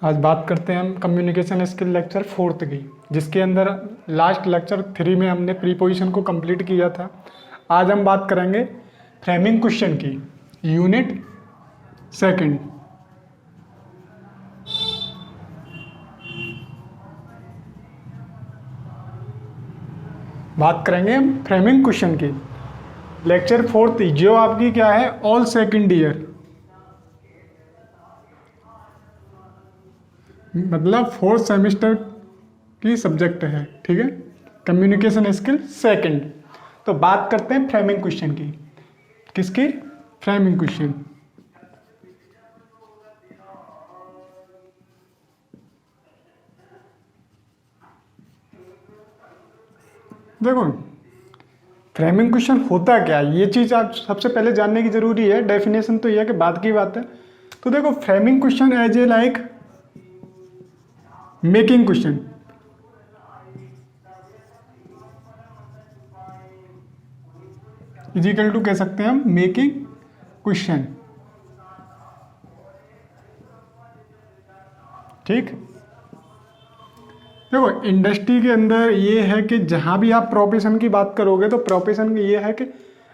आज बात करते हैं हम कम्युनिकेशन स्किल लेक्चर 4th की, जिसके अंदर लास्ट लेक्चर 3 में हमने प्रीपोजिशन को कंप्लीट किया था। आज हम बात करेंगे फ्रेमिंग क्वेश्चन की, यूनिट 2। बात करेंगे हम फ्रेमिंग क्वेश्चन की, लेक्चर 4th जो आपकी क्या है, ऑल सेकंड ईयर, मतलब 4th सेमेस्टर की सब्जेक्ट है। ठीक है, कम्युनिकेशन स्किल 2। तो बात करते हैं फ्रेमिंग क्वेश्चन की। किसकी? Framing question. देखो फ्रेमिंग क्वेश्चन होता क्या है, ये चीज़ आप सबसे पहले जानने की जरूरी है। डेफिनेशन तो यह है कि बाद की बात है। तो देखो framing question as a like making question, is equal to कह सकते हैं हम मेकिंग क्वेश्चन। ठीक, देखो इंडस्ट्री के अंदर ये है कि जहाँ भी आप प्रोफेशन की बात करोगे तो प्रोफेशन ये है कि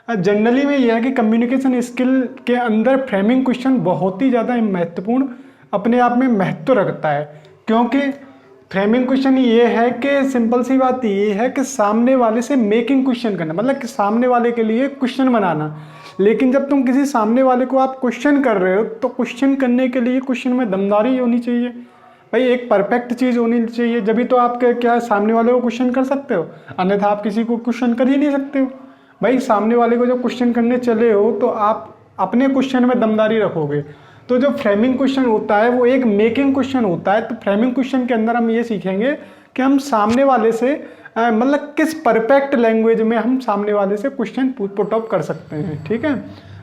जनरली में ये है कि कम्युनिकेशन स्किल के अंदर फ्रेमिंग क्वेश्चन बहुत ही ज़्यादा महत्वपूर्ण अपने आप में महत्व रखता है। क्योंकि फ्रेमिंग क्वेश्चन ये है कि सिंपल सी बात ये है कि सामने वाले से मेकिंग क्वेश्चन करना, मतलब कि सामने वाले के लिए क्वेश्चन बनाना। लेकिन जब तुम किसी सामने वाले को आप क्वेश्चन कर रहे हो तो क्वेश्चन करने के लिए क्वेश्चन में दमदारी होनी चाहिए भाई, एक परफेक्ट चीज़ होनी चाहिए, जब भी तो आप क्या सामने वाले को क्वेश्चन कर सकते हो, अन्यथा आप किसी को क्वेश्चन कर ही नहीं सकते हो। भाई सामने वाले को जब क्वेश्चन करने चले हो तो आप अपने क्वेश्चन में दमदारी रखोगे। तो जो फ्रेमिंग क्वेश्चन होता है वो एक मेकिंग क्वेश्चन होता है। तो फ्रेमिंग क्वेश्चन के अंदर हम ये सीखेंगे कि हम सामने वाले से मतलब किस परफेक्ट लैंग्वेज में हम सामने वाले से क्वेश्चन पुट अप कर सकते हैं। ठीक है,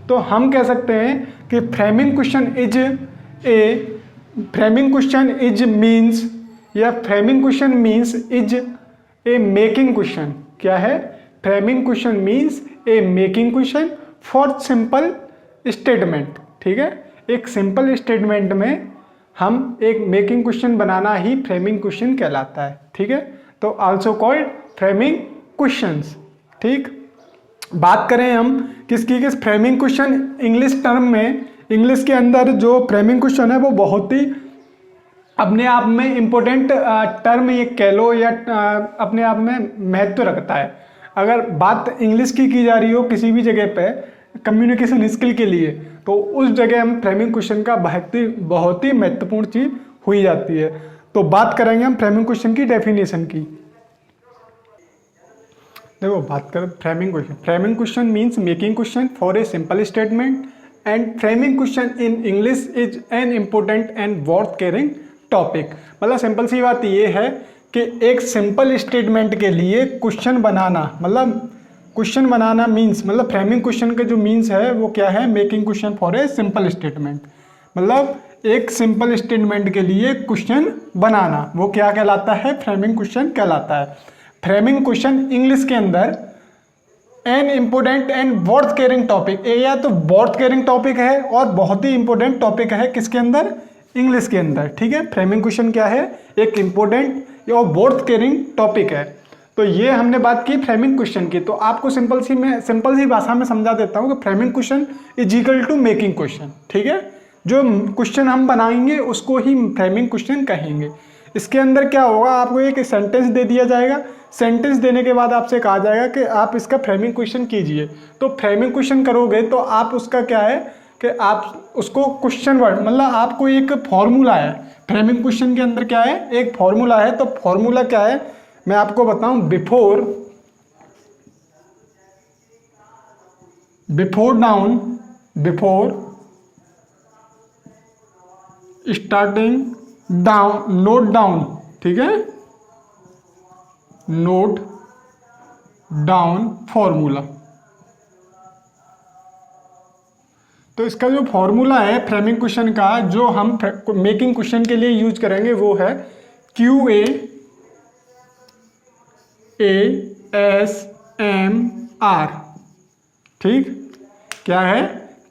तो हम कह सकते हैं कि framing question is a framing question is means, या framing question means is a making question. क्या है? Framing question means a making question for simple statement. ठीक है, एक सिंपल स्टेटमेंट में हम एक मेकिंग क्वेश्चन बनाना ही फ्रेमिंग क्वेश्चन कहलाता है। ठीक है, तो आल्सो कॉल्ड फ्रेमिंग क्वेश्चंस। ठीक, बात करें हम किसकी? किस फ्रेमिंग क्वेश्चन इंग्लिश टर्म में, इंग्लिश के अंदर जो फ्रेमिंग क्वेश्चन है वो बहुत ही अपने आप में इम्पोर्टेंट टर्म ये कह लो, या अपने आप में महत्व रखता है। अगर बात इंग्लिश की जा रही हो किसी भी जगह पे कम्युनिकेशन स्किल के लिए, तो उस जगह हम फ्रेमिंग क्वेश्चन का बहुत ही महत्वपूर्ण चीज हुई जाती है। तो बात करेंगे हम फ्रेमिंग क्वेश्चन की डेफिनेशन की। देखो बात करें framing question, framing question means making question for a simple statement and framing question in English is an important and worth caring topic. मतलब सिंपल सी बात ये है कि एक सिंपल स्टेटमेंट के लिए क्वेश्चन बनाना, मतलब क्वेश्चन बनाना मीन्स, मतलब फ्रेमिंग क्वेश्चन का जो मीन्स है वो क्या है? Making question for a simple statement. मतलब एक सिंपल स्टेटमेंट के लिए क्वेश्चन बनाना, वो क्या कहलाता है? फ्रेमिंग क्वेश्चन कहलाता है। फ्रेमिंग क्वेश्चन इंग्लिश के अंदर an important and worth caring topic, या तो वर्थ केयरिंग टॉपिक है और बहुत ही इंपॉर्टेंट टॉपिक है। किसके अंदर? इंग्लिश के अंदर। ठीक है, फ्रेमिंग क्वेश्चन क्या है? एक इंपॉर्टेंट और वर्थ केयरिंग टॉपिक है। तो ये हमने बात की फ्रेमिंग क्वेश्चन की। तो आपको सिंपल सी भाषा में समझा देता हूँ कि framing question is equal to making question. ठीक है, जो क्वेश्चन हम बनाएंगे उसको ही फ्रेमिंग क्वेश्चन कहेंगे। इसके अंदर क्या होगा? आपको एक सेंटेंस दे दिया जाएगा, सेंटेंस देने के बाद आपसे कहा जाएगा कि आप इसका फ्रेमिंग क्वेश्चन कीजिए। तो फ्रेमिंग क्वेश्चन करोगे तो आप उसका क्या है कि आप उसको क्वेश्चन वर्ड, मतलब आपको एक फॉर्मूला है फ्रेमिंग क्वेश्चन के अंदर, क्या है? एक फॉर्मूला है। तो फॉर्मूला क्या है मैं आपको बताऊं। Before starting down, note down. ठीक है, नोट डाउन फॉर्मूला। तो इसका जो फॉर्मूला है फ्रेमिंग क्वेश्चन का, जो हम मेकिंग क्वेश्चन के लिए यूज करेंगे वो है QASMR। ठीक, क्या है?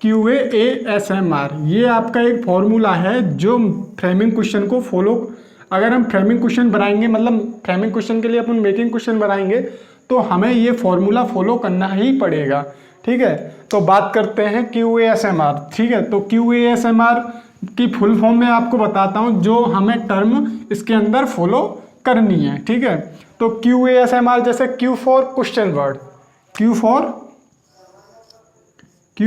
QASMR ये आपका एक फॉर्मूला है जो फ्रेमिंग क्वेश्चन को फॉलो, अगर हम फ्रेमिंग क्वेश्चन बनाएंगे, मतलब फ्रेमिंग क्वेश्चन के लिए अपन मेकिंग क्वेश्चन बनाएंगे तो हमें ये फॉर्मूला फॉलो करना ही पड़ेगा। ठीक है, तो बात करते हैं QASMR। ठीक है, तो QASMR की फुल फॉर्म में आपको बताता हूँ जो हमें टर्म इसके अंदर फॉलो करनी है। ठीक है, तो QASMR जैसे Q for question word, Q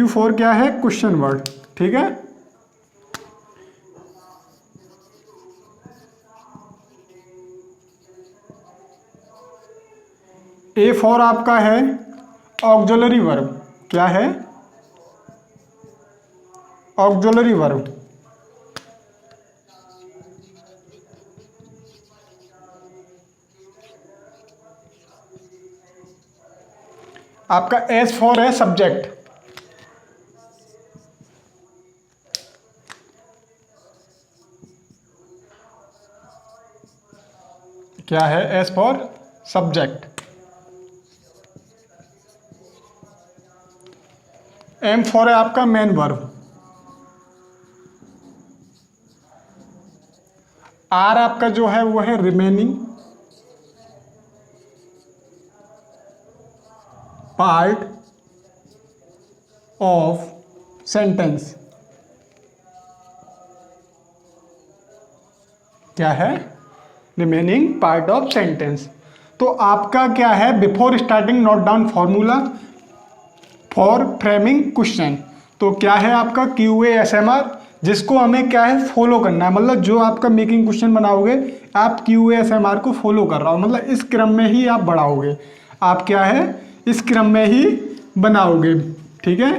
for क्या है, क्वेश्चन वर्ड। ठीक है, A फॉर आपका है ऑक्सिलरी वर्ब, क्या है, ऑक्सिलरी वर्ब। आपका S फॉर है सब्जेक्ट, क्या है, S for subject. M for है आपका मेन वर्ब। R आपका जो है वो है रिमेनिंग पार्ट ऑफ सेंटेंस, क्या है, रिमेनिंग पार्ट ऑफ सेंटेंस। तो आपका क्या है, before starting note down formula for framing question. तो क्या है आपका QASMR, जिसको हमें क्या है फॉलो करना है, मतलब जो आपका मेकिंग क्वेश्चन बनाओगे आप QASMR को फॉलो कर रहा हो, मतलब इस क्रम में ही आप बढ़ाओगे, आप क्या है इस क्रम में ही बनाओगे। ठीक है,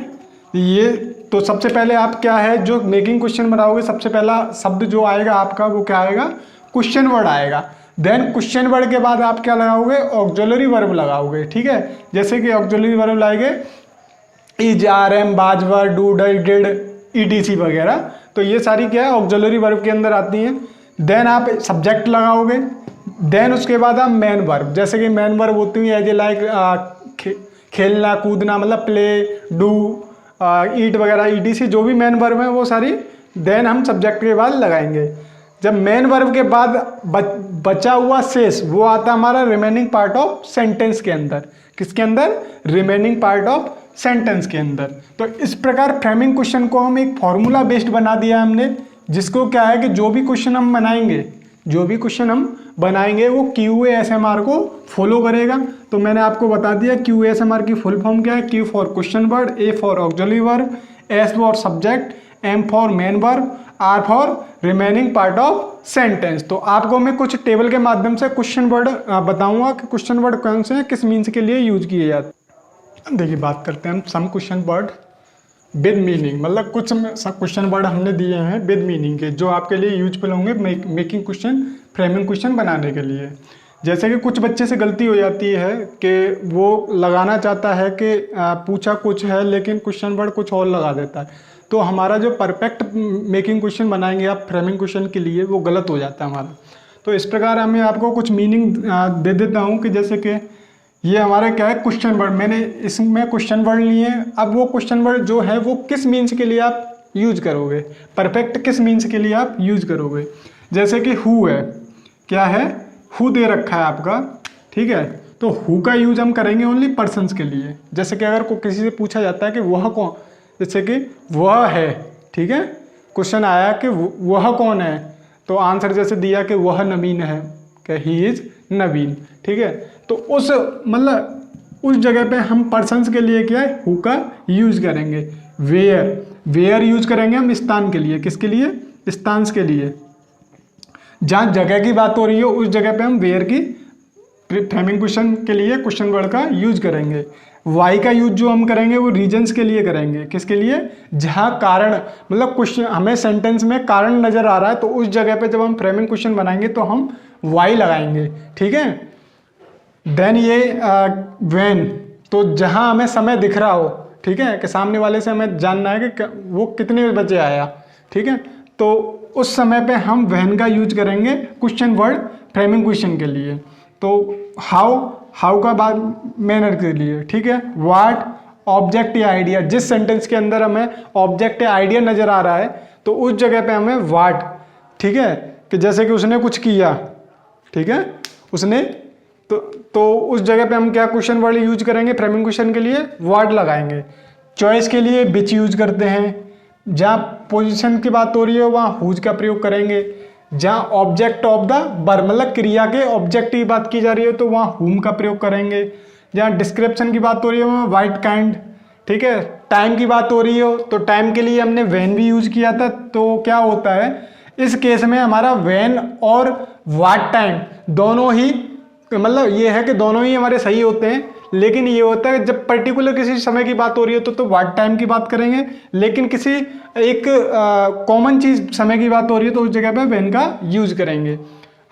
ये तो सबसे पहले आप क्या है जो मेकिंग क्वेश्चन बनाओगे सबसे पहला शब्द जो आएगा आपका वो क्या आएगा, क्वेश्चन वर्ड आएगा। देन क्वेश्चन वर्ड के बाद आप क्या लगाओगे, ऑक्सिलरी वर्ब लगाओगे। ठीक है, जैसे कि ऑक्सिलरी वर्ब लाएंगे इज, आर, एम, बाज, वर, डू, डिड, ETC वगैरह, तो ये सारी क्या है ऑक्सिलरी वर्ब के अंदर आती हैं। देन आप सब्जेक्ट लगाओगे, देन उसके बाद आप मेन वर्ब, जैसे कि मेन वर्ब होती है एज ए लाइक खेलना कूदना, मतलब प्ले, डू, ईट वगैरह, ETC जो भी मेन वर्ब है वो सारी। देन हम सब्जेक्ट के बाद लगाएंगे। जब मेन वर्ब के बाद बचा हुआ शेष वो आता है हमारा रिमेनिंग पार्ट ऑफ सेंटेंस के अंदर, किसके अंदर, रिमेनिंग पार्ट ऑफ सेंटेंस के अंदर। तो इस प्रकार फ्रेमिंग क्वेश्चन को हम एक फॉर्मूला बेस्ड बना दिया हमने, जिसको क्या है कि जो भी क्वेश्चन हम बनाएंगे वो QASMR को फॉलो करेगा। तो मैंने आपको बता दिया QASMR की फुल फॉर्म क्या है, Q for question word, A for auxiliary verb, S for subject, M for main verb, R for remaining part of sentence. तो आपको मैं कुछ टेबल के माध्यम से क्वेश्चन वर्ड बताऊंगा कि क्वेश्चन वर्ड कौन से हैं, किस मीन्स के लिए यूज किए जाते हैं। देखिए बात करते हैं हम some question word with meaning, मतलब कुछ क्वेश्चन वर्ड हमने दिए हैं विद मीनिंग के जो आपके लिए यूजफुल होंगे मेकिंग क्वेश्चन, फ्रेमिंग क्वेश्चन बनाने के लिए। जैसे कि कुछ बच्चे से गलती हो जाती है कि वो लगाना चाहता है कि पूछा कुछ है लेकिन क्वेश्चन वर्ड कुछ और लगा देता है, तो हमारा जो परफेक्ट मेकिंग क्वेश्चन बनाएंगे आप फ्रेमिंग क्वेश्चन के लिए वो गलत हो जाता है हमारा। तो इस प्रकार मैं आपको कुछ मीनिंग दे देता हूँ कि जैसे कि ये हमारा क्या है क्वेश्चन वर्ड, मैंने इसमें क्वेश्चन वर्ड लिए। अब वो क्वेश्चन वर्ड जो है वो किस मीन्स के लिए आप यूज करोगे, परफेक्ट किस मीन्स के लिए आप यूज करोगे। जैसे कि हु है, क्या है, हु दे रखा है आपका, ठीक है, तो हु का यूज हम करेंगे ओनली पर्सन्स के लिए। जैसे कि अगर को किसी से पूछा जाता है कि वह कौन, जैसे कि वह है, ठीक है, क्वेश्चन आया कि वह कौन है, तो आंसर जैसे दिया कि वह नवीन है, कि ही इज नवीन, ठीक है। तो उस मतलब उस जगह पे हम पर्सन्स के लिए क्या है हु का यूज करेंगे। वेयर यूज करेंगे हम स्थान के लिए, किसके लिए, स्थान के लिए। जहाँ जगह की बात हो रही हो उस जगह पे हम वेयर की फ्रेमिंग क्वेश्चन के लिए क्वेश्चन वर्ड का यूज करेंगे। वाई का यूज जो हम करेंगे वो रीजन्स के लिए करेंगे, किसके लिए, जहाँ कारण मतलब क्वेश्चन हमें सेंटेंस में कारण नजर आ रहा है तो उस जगह पे जब हम फ्रेमिंग क्वेश्चन बनाएंगे तो हम वाई लगाएंगे, ठीक है। देन ये व्हेन, तो जहाँ हमें समय दिख रहा हो, ठीक है, कि सामने वाले से हमें जानना है कि वो कितने बजे आया, ठीक है, तो उस समय पे हम व्हेन का यूज करेंगे क्वेश्चन वर्ड फ्रेमिंग क्वेश्चन के लिए। तो हाउ का बाद मैनर के लिए, ठीक है, व्हाट ऑब्जेक्ट या आइडिया, जिस सेंटेंस के अंदर हमें ऑब्जेक्ट या आइडिया नजर आ रहा है तो उस जगह पे हमें व्हाट, ठीक है, कि जैसे कि उसने कुछ किया, ठीक है, उसने तो उस जगह पे हम क्या क्वेश्चन वर्ड यूज करेंगे, फ्रेमिंग क्वेश्चन के लिए व्हाट लगाएंगे। चॉइस के लिए विच यूज करते हैं, जहाँ पोजीशन की बात हो रही है वहाँ हुज का प्रयोग करेंगे, जहाँ ऑब्जेक्ट ऑफ द वर्ब मतलब क्रिया के ऑब्जेक्ट की बात की जा रही है तो वहाँ हुम का प्रयोग करेंगे, जहाँ डिस्क्रिप्शन की बात हो रही है वहाँ वाइट काइंड, ठीक है। टाइम की बात हो रही हो तो टाइम के लिए हमने व्हेन भी यूज किया था, तो क्या होता है इस केस में हमारा व्हेन और व्हाट टाइम दोनों ही, मतलब ये है कि दोनों ही हमारे सही होते हैं, लेकिन ये होता है जब पर्टिकुलर किसी समय की बात हो रही है तो व्हाट टाइम की बात करेंगे, लेकिन किसी एक कॉमन चीज समय की बात हो रही है तो उस जगह पे व्हेन का यूज करेंगे।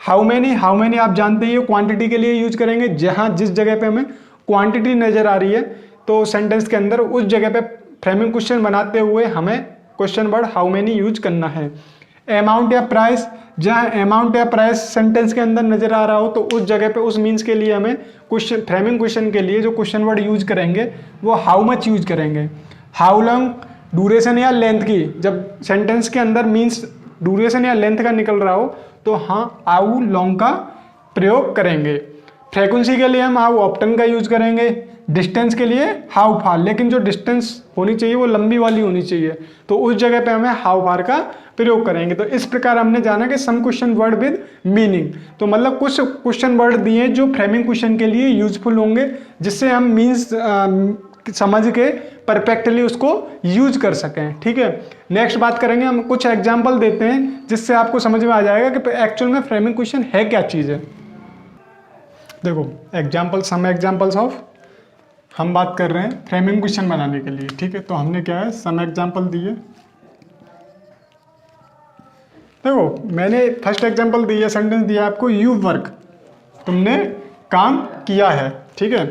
हाउ मैनी आप जानते ही हो क्वांटिटी के लिए यूज करेंगे, जहां जिस जगह पे हमें क्वांटिटी नजर आ रही है तो सेंटेंस के अंदर उस जगह पे फ्रेमिंग क्वेश्चन बनाते हुए हमें question word how many use करना है। अमाउंट या प्राइस, जहाँ अमाउंट या प्राइस सेंटेंस के अंदर नजर आ रहा हो तो उस जगह पे उस मीन्स के लिए हमें क्वेश्चन फ्रेमिंग क्वेश्चन के लिए जो क्वेश्चन वर्ड यूज करेंगे वो हाउ मच यूज करेंगे। हाउ लॉन्ग, ड्यूरेशन या लेंथ की, जब सेंटेंस के अंदर मीन्स ड्यूरेशन या लेंथ का निकल रहा हो तो हाँ हाउ लॉन्ग का प्रयोग करेंगे। फ्रीक्वेंसी के लिए हम हाउ ऑफ्टन का यूज करेंगे। डिस्टेंस के लिए हाउ फार, लेकिन जो डिस्टेंस होनी चाहिए वो लंबी वाली होनी चाहिए तो उस जगह पे हमें हाउ फार का प्रयोग करेंगे। तो इस प्रकार हमने जाना कि some question word with meaning, तो मतलब कुछ क्वेश्चन वर्ड दिए जो फ्रेमिंग क्वेश्चन के लिए यूजफुल होंगे, जिससे हम मीन्स समझ के परफेक्टली उसको यूज कर सकें, ठीक है। नेक्स्ट बात करेंगे, हम कुछ एग्जाम्पल देते हैं जिससे आपको समझ में आ जाएगा कि एक्चुअल में फ्रेमिंग क्वेश्चन है क्या चीज़ है। देखो एग्जाम्पल, सम एग्जाम्पल्स ऑफ, हम बात कर रहे हैं फ्रेमिंग क्वेश्चन बनाने के लिए, ठीक है। तो हमने क्या है सम एग्जाम्पल दिए। देखो मैंने फर्स्ट एग्जाम्पल दिया, सेंटेंस दिया आपको, यू वर्क, तुमने काम किया है, ठीक है।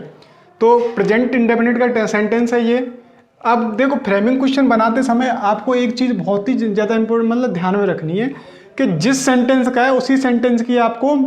तो प्रेजेंट इंडेफिनिट का सेंटेंस है ये। अब देखो फ्रेमिंग क्वेश्चन बनाते समय आपको एक चीज़ बहुत ही ज़्यादा इंपॉर्टेंट मतलब ध्यान में रखनी है कि जिस सेंटेंस का है उसी सेंटेंस की आपको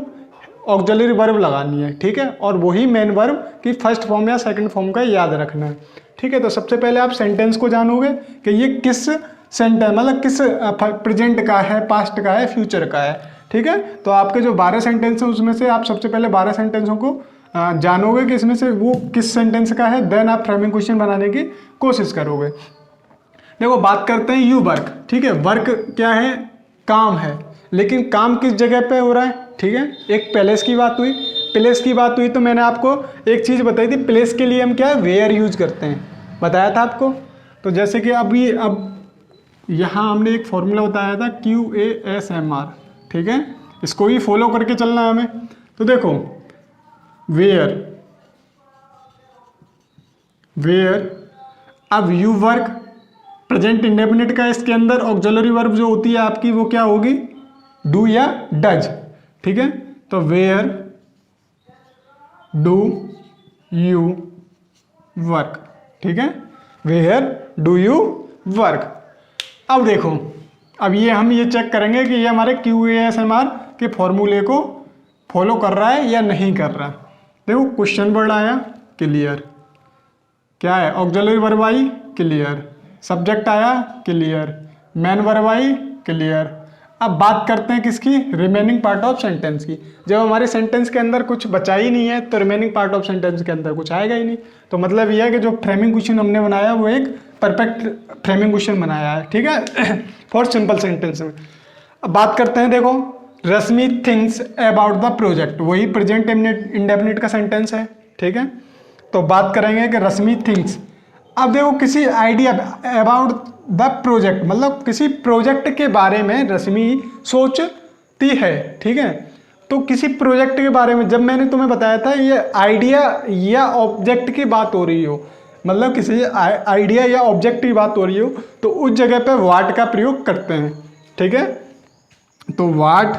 ऑक्सिलरी वर्ब लगानी है, ठीक है, और वही मेन वर्ब की फर्स्ट फॉर्म या सेकंड फॉर्म का याद रखना है, ठीक है। तो सबसे पहले आप सेंटेंस को जानोगे कि ये किस सेंटेंस मतलब किस प्रेजेंट का है, पास्ट का है, फ्यूचर का है, ठीक है। तो आपके जो 12 सेंटेंस है उसमें से आप सबसे पहले 12 सेंटेंसों को जानोगे कि इसमें से वो किस सेंटेंस का है, देन आप फ्रेमिंग क्वेश्चन बनाने की कोशिश करोगे। देखो बात करते हैं यू वर्क, ठीक है। वर्क क्या है, काम है, लेकिन काम किस जगह पे हो रहा है, ठीक है। एक प्लेस की बात हुई, प्लेस की बात हुई तो मैंने आपको एक चीज़ बताई थी, प्लेस के लिए हम क्या वेयर यूज करते हैं, बताया था आपको। तो जैसे कि अब यहाँ हमने एक फॉर्मूला बताया था QASMR, ठीक है, इसको ही फॉलो करके चलना है हमें। तो देखो वेयर, अब यू वर्क प्रेजेंट इंडेफिनिट का, इसके अंदर ऑक्सिलरी वर्ब जो होती है आपकी वो क्या होगी, डू या डज, ठीक है। तो वेयर डू यू वर्क, ठीक है, वेयर डू यू वर्क। अब देखो, अब ये हम ये चेक करेंगे कि ये हमारे QASMR के फॉर्मूले को फॉलो कर रहा है या नहीं कर रहा है। देखो क्वेश्चन वर्ड आया क्लियर, क्या है ऑक्सिलरी वर्ब आई क्लियर, सब्जेक्ट आया क्लियर, मेन वर्ब आई क्लियर। अब बात करते हैं किसकी, रिमेनिंग पार्ट ऑफ सेंटेंस की। जब हमारे सेंटेंस के अंदर कुछ बचा ही नहीं है तो रिमेनिंग पार्ट ऑफ सेंटेंस के अंदर कुछ आएगा ही नहीं। तो मतलब यह है कि जो फ्रेमिंग क्वेश्चन हमने बनाया वो एक परफेक्ट फ्रेमिंग क्वेश्चन बनाया है, ठीक है, फॉर सिंपल सेंटेंस में। अब बात करते हैं, देखो रश्मि थिंक्स अबाउट द प्रोजेक्ट, वही प्रेजेंट इंडेफिनिट का सेंटेंस है, ठीक है। तो बात करेंगे कि रश्मि थिंक्स, अब देखो किसी आइडिया अबाउट द प्रोजेक्ट मतलब किसी प्रोजेक्ट के बारे में रश्मि सोचती है, ठीक है। तो किसी प्रोजेक्ट के बारे में, जब मैंने तुम्हें बताया था ये आइडिया या ऑब्जेक्ट की बात हो रही हो, मतलब किसी आइडिया या ऑब्जेक्ट की बात हो रही हो तो उस जगह पे व्हाट का प्रयोग करते हैं, ठीक है। तो what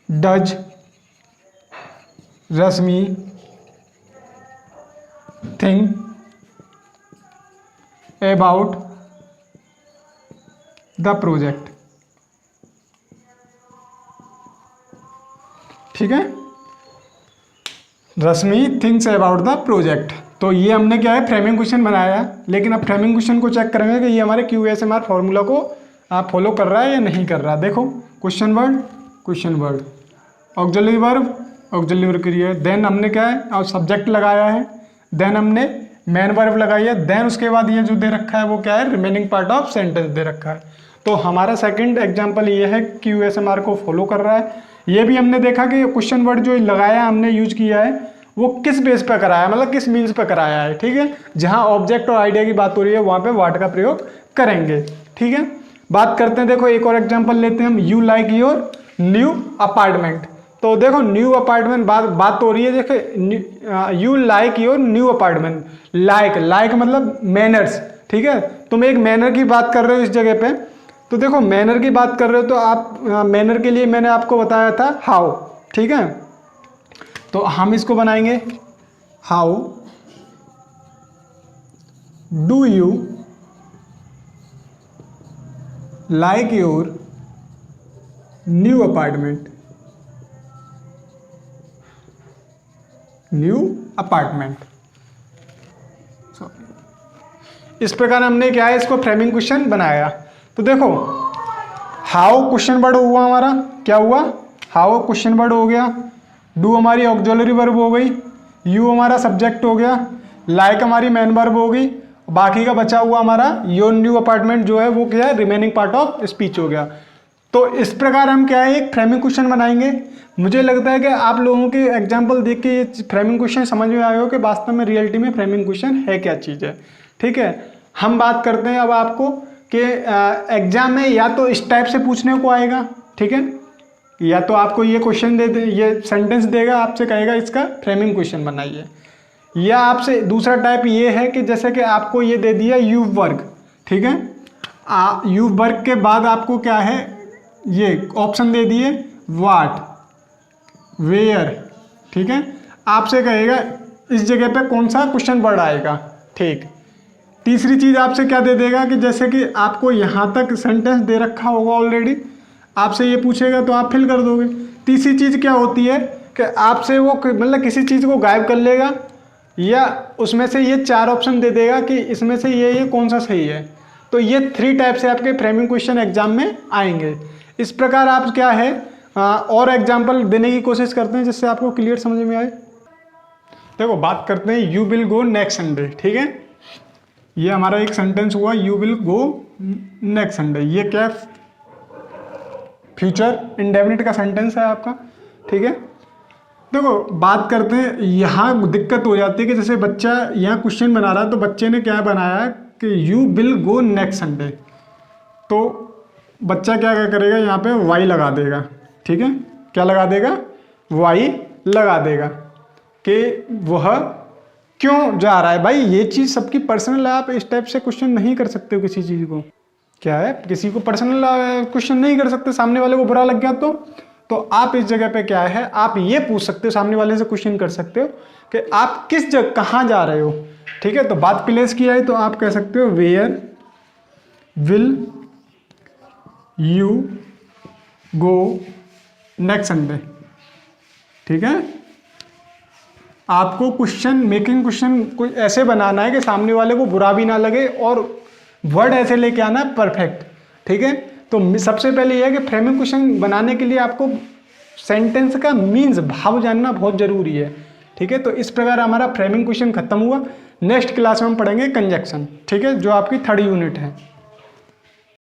does Rashmi think about the project, ठीक है। रश्मि थिंक्स अबाउट द प्रोजेक्ट। तो ये हमने क्या है, फ्रेमिंग क्वेश्चन बनाया है, लेकिन अब फ्रेमिंग क्वेश्चन को चेक करेंगे कि ये हमारे QSMR फॉर्मूला को आप फॉलो कर रहा है या नहीं कर रहा है। देखो क्वेश्चन वर्ड, ऑक्सिलरी वर्ब क्रिया, देन हमने क्या है और सब्जेक्ट लगाया है, देन हमने मेन वर्ब लगाई है, देन उसके बाद ये जो दे रखा है वो क्या है, रिमेनिंग पार्ट ऑफ सेंटेंस दे रखा है। तो हमारा सेकंड एग्जांपल ये है QSMR को फॉलो कर रहा है। ये भी हमने देखा कि क्वेश्चन वर्ड जो लगाया हमने यूज किया है वो किस बेस पे कराया, मतलब किस मीन्स पे कराया है। ठीक है, जहाँ ऑब्जेक्ट और आइडिया की बात हो रही है वहाँ पे व्हाट का प्रयोग करेंगे। ठीक है, बात करते हैं, देखो एक और एग्जाम्पल लेते हैं हम, you like your new apartment. तो देखो न्यू अपार्टमेंट बात हो रही है, देखो you like your new apartment, like मतलब मैनर्स। ठीक है, तुम एक मैनर की बात कर रहे हो इस जगह पे, तो देखो मैनर की बात कर रहे हो तो आप मैनर के लिए मैंने आपको बताया था हाउ। ठीक है, तो हम इसको बनाएंगे, how do you like your new apartment, इस प्रकार हमने क्या है इसको फ्रेमिंग क्वेश्चन बनाया। तो देखो हाउ क्वेश्चन वर्ड हुआ हमारा, क्या हुआ, हाउ क्वेश्चन वर्ड हो गया, डू हमारी ऑक्सिलरी वर्ब हो गई, यू हमारा सब्जेक्ट हो गया, लाइक हमारी मेन वर्ब हो गई, बाकी का बचा हुआ हमारा योर न्यू अपार्टमेंट जो है वो क्या है, रिमेनिंग पार्ट ऑफ स्पीच हो गया। तो इस प्रकार हम क्या है एक फ्रेमिंग क्वेश्चन बनाएंगे। मुझे लगता है कि आप लोगों के एग्जाम्पल देख के ये फ्रेमिंग क्वेश्चन समझ में आए हो कि वास्तव में रियलिटी में फ्रेमिंग क्वेश्चन है क्या चीज़ है। ठीक है, हम बात करते हैं अब आपको कि एग्जाम में या तो इस टाइप से पूछने को आएगा, ठीक है, या तो आपको ये क्वेश्चन दे दे, ये सेंटेंस देगा, आपसे कहेगा इसका फ्रेमिंग क्वेश्चन बनाइए, या आपसे दूसरा टाइप ये है कि जैसे कि आपको ये दे दिया यू वर्ग। ठीक है, यू वर्ग के बाद आपको क्या है ये ऑप्शन दे दिए व्हाट, वेयर। ठीक है, आपसे कहेगा इस जगह पे कौन सा क्वेश्चन वर्ड आएगा। ठीक, तीसरी चीज़ आपसे क्या दे देगा कि जैसे कि आपको यहाँ तक सेंटेंस दे रखा होगा ऑलरेडी, आपसे ये पूछेगा तो आप फिल कर दोगे। तीसरी चीज़ क्या होती है कि आपसे वो मतलब किसी चीज़ को गायब कर लेगा या उसमें से ये 4 ऑप्शन दे देगा कि इसमें से ये कौन सा सही है। तो ये 3 टाइप से आपके फ्रेमिंग क्वेश्चन एग्जाम में आएंगे। इस प्रकार आप क्या है और एग्जाम्पल देने की कोशिश करते हैं जिससे आपको क्लियर समझ में आए। देखो बात करते हैं you will go next Sunday. ठीक है, ये हमारा एक सेंटेंस हुआ, you will go next Sunday. ये क्या फ्यूचर इंडेफिनिट का सेंटेंस है आपका। ठीक है, देखो बात करते हैं, यहाँ दिक्कत हो जाती है कि जैसे बच्चा यहाँ क्वेश्चन बना रहा है तो बच्चे ने क्या बनाया कि you will go next Sunday, तो बच्चा क्या करेगा यहाँ पे वाई लगा देगा। ठीक है, क्या लगा देगा, वाई लगा देगा कि वह क्यों जा रहा है। भाई ये चीज़ सबकी पर्सनल है, आप इस टाइप से क्वेश्चन नहीं कर सकते हो किसी चीज़ को। क्या है, किसी को पर्सनल क्वेश्चन नहीं कर सकते, सामने वाले को बुरा लग गया तो आप इस जगह पे क्या है आप ये पूछ सकते हो, सामने वाले से क्वेश्चन कर सकते हो कि आप किस जगह कहाँ जा रहे हो। ठीक है, तो बात प्लेस की है तो आप कह सकते हो where will you go next Sunday. ठीक है, आपको क्वेश्चन मेकिंग क्वेश्चन कुछ ऐसे बनाना है कि सामने वाले को बुरा भी ना लगे और वर्ड ऐसे लेके आना परफेक्ट। ठीक है, तो सबसे पहले यह है कि फ्रेमिंग क्वेश्चन बनाने के लिए आपको सेंटेंस का मीन्स भाव जानना बहुत जरूरी है। ठीक है, तो इस प्रकार हमारा फ्रेमिंग क्वेश्चन खत्म हुआ। नेक्स्ट क्लास में हम पढ़ेंगे कंजक्शन। ठीक है, जो आपकी 3rd यूनिट है।